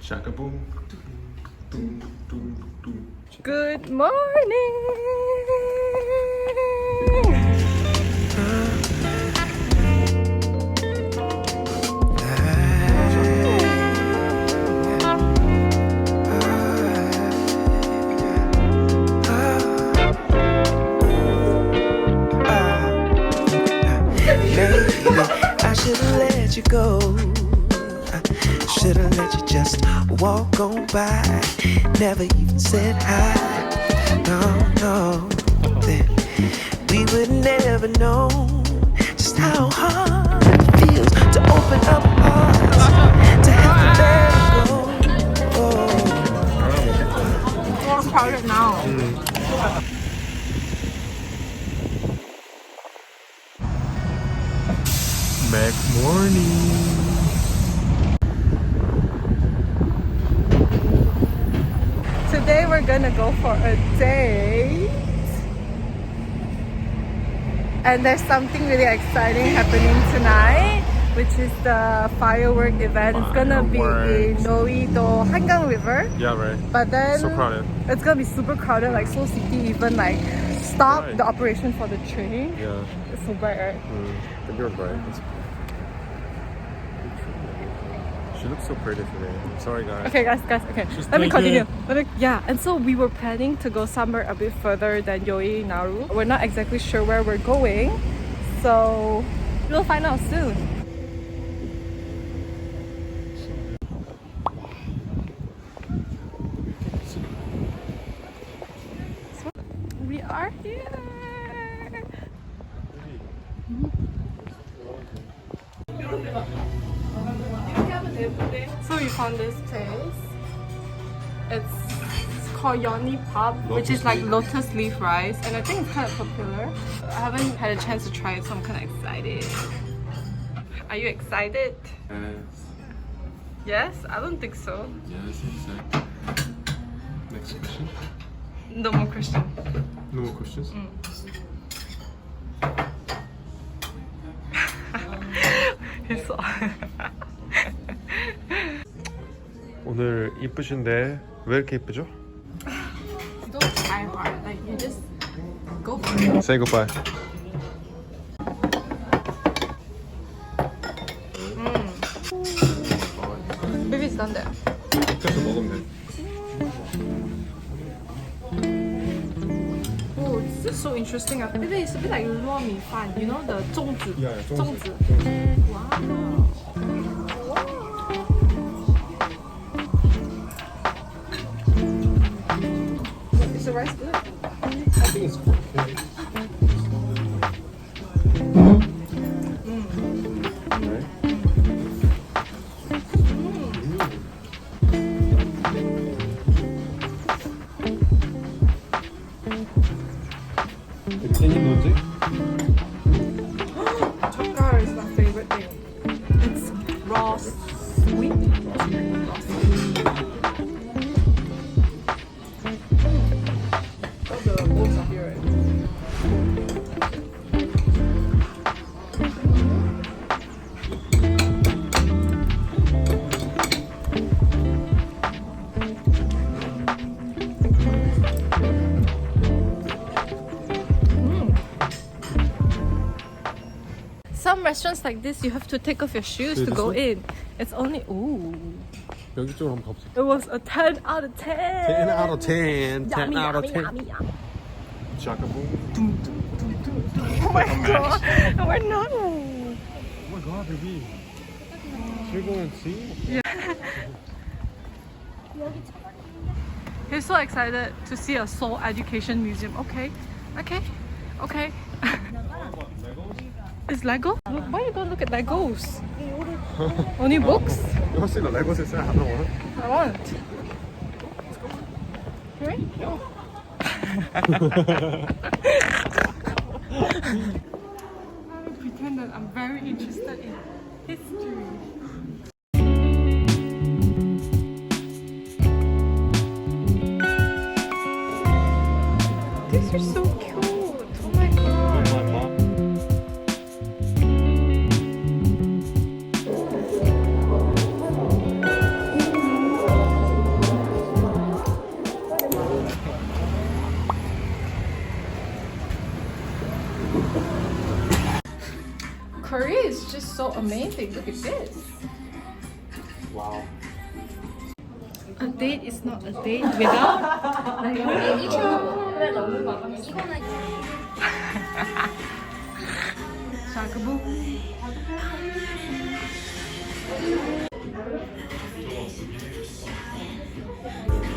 Shaka boom. Good morning. I should've let you go. I should've let you just walk on by. Never even said hi. No. Then we would never know just how hard it feels to open up hearts, to have to let go. It's crowded now. Mac morning. Today we're gonna go for a date. And there's something really exciting happening tonight, which is the firework event. It's gonna be in Yeouido Hangang River. Yeah, right. But then So crowded. it's gonna be super crowded, like Seoul City even like stopped Right. the operation for the train. Yeah. It's so bright, right? But you're right. She looks so pretty today. Sorry, guys. Okay, guys, okay. Just Let me take continue. it. Yeah, and so we were planning to go somewhere a bit further than Yeouido Naru. We're not exactly sure where we're going, so we'll find out soon. So we are here. So we found this place. It's called Yoni Pub, which is like lotus leaf rice, and I think it's kind of popular. I haven't had a chance to try it, so I'm kind of excited. Are you excited? Yes? I don't think so. Yes, exactly. Next question. No more question. No more questions? 했어. 오늘 이쁘신데 왜 이렇게 이쁘죠? Don't try hard. Like you just go for it. Say goodbye. Maybe it's done there. 그래서 먹으면 돼. Oh, this is so interesting. Maybe it's a bit like 糯米饭. You know the 粽子? Yeah, 粽子. Wow. Is the rice good? I think it's okay. Can you notice? Chakar is my favorite thing. It's raw sweet. All the bowls are here, right? Some restaurants like this, you have to take off your shoes to go in. It's only 여기 쪽으로 한번 가보자. It was a 10 out of 10. 10 out of 10. 10 Yummy, out of yummy, 10. yummy, yummy. Shaka boom. Oh my god, we're not. Oh my god, baby. You're going to see? He's so excited to see a Seoul Education Museum. Okay. It's Lego? Why you go look at Legos? Only books? You want to see the Lego set? I don't want. I want. Really? I pretend that I'm very interested in history. These are so cute. Oh my god. amazing. Look at this. Wow. A date is not a date without Shakabu.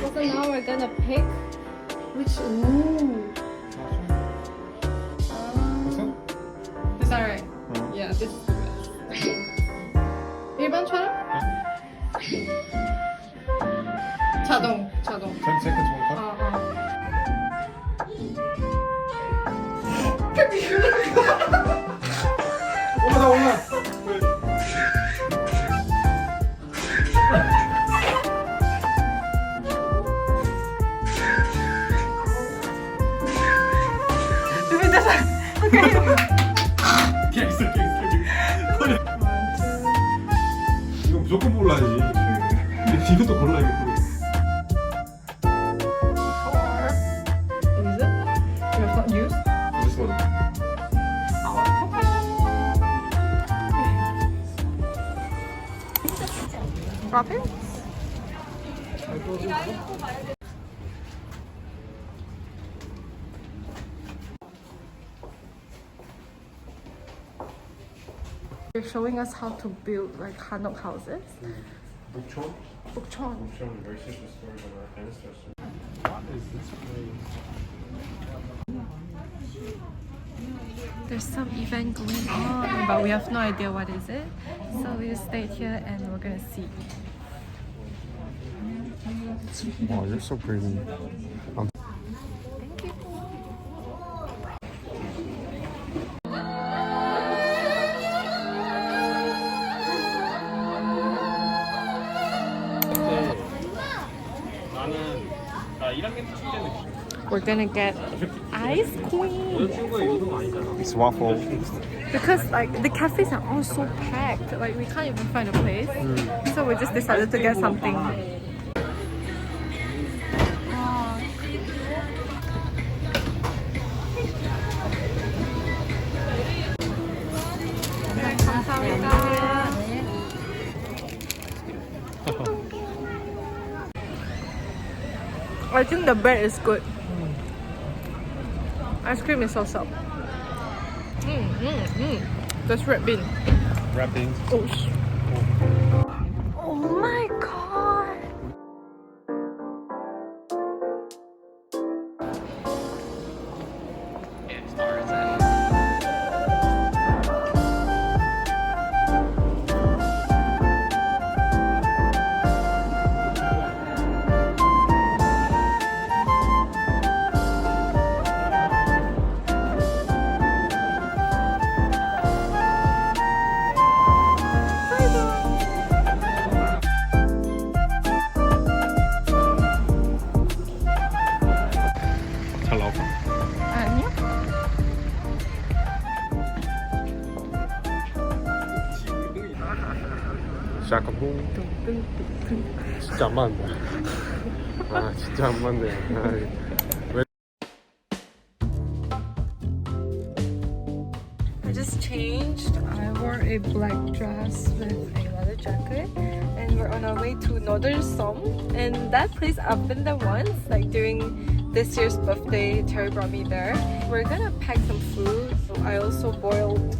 So now we're gonna pick which. Ooh. Is that right? Yeah, this is the best. 일반처럼? 자동. 10 seconds one cup. 어머나. 갱스터. 이거 무조건 몰라야지. 이것도 골라야겠고. Is it? You have not used? This one. Profit? They're showing us how to build like hanok houses. Bukchon? Bukchon. Bukchon, very simple story about our ancestors. What is this place? There's some event going on, but we have no idea what is it. So we just stayed here and we're gonna see. Wow, you're so pretty. Thank you. We're gonna get ice cream It's waffle. because like the cafes are all so packed. Like we can't even find a place. So we just decided to get something. 네, 감사합니다. I think the bread is good. Ice cream is so soft. That's red bean. Wrapping. Oh, oh my god. 잘 나올까? 아니요? 샤카봉. 진짜 안 맞는다. 아, 진짜 안 맞네. I just changed. I wore a black dress with a leather jacket, and we're on our way to Northern Seoul. And that place I've been there once, like during this year's birthday. Terry brought me there. We're gonna pack some food. So I also boiled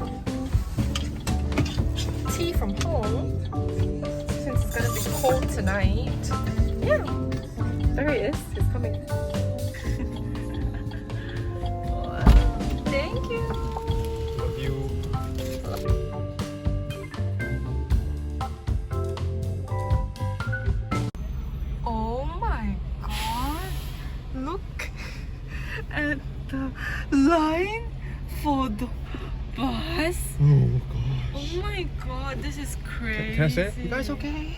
tea from home since it's gonna be cold tonight. Yeah, there he is. He's coming. Thank you. Love you. Oh my god, look at the line for the bus. Oh gosh. Oh my god, this is crazy. Can I say it? You guys okay?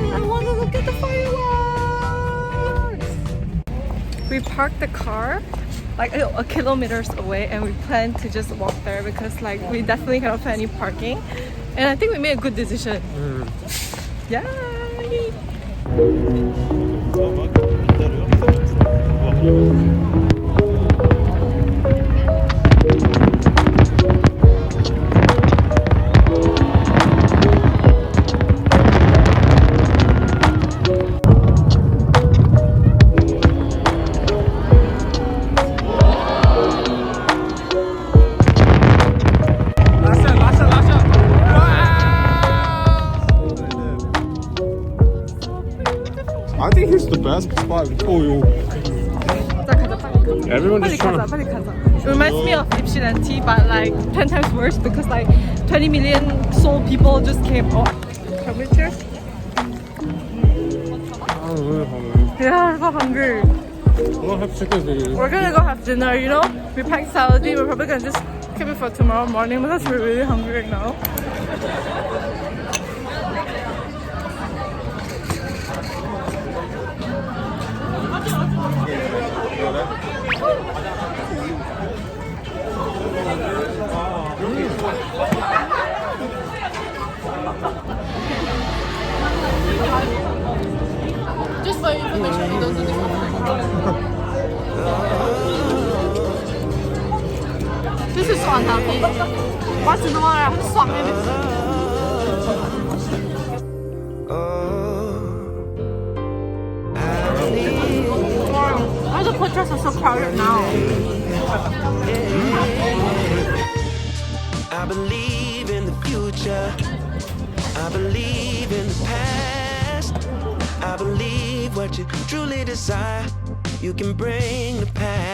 I want to look at the fireworks. We parked the car like a kilometers away, and we plan to just walk there because like we definitely cannot find any parking, and I think we made a good decision. Yay! I think here's the best spot. Oh, yo. Everyone just trying to... It reminds me of Ypsilanti, but like 10 times worse because like 20 million Seoul people just came. Oh, can we cheers? I'm really hungry. Yeah, I'm so hungry. We'll have chicken dinner. We're gonna go have dinner, you know? We packed salad, we're probably gonna just keep it for tomorrow morning because we're really hungry right now. Just for your information, he doesn't live This is so unhealthy. What's in the water? I'm swap maybe. Why the portraits are so crowded now? I believe in the future. I believe in the past. I believe what you truly desire, you can bring to pass.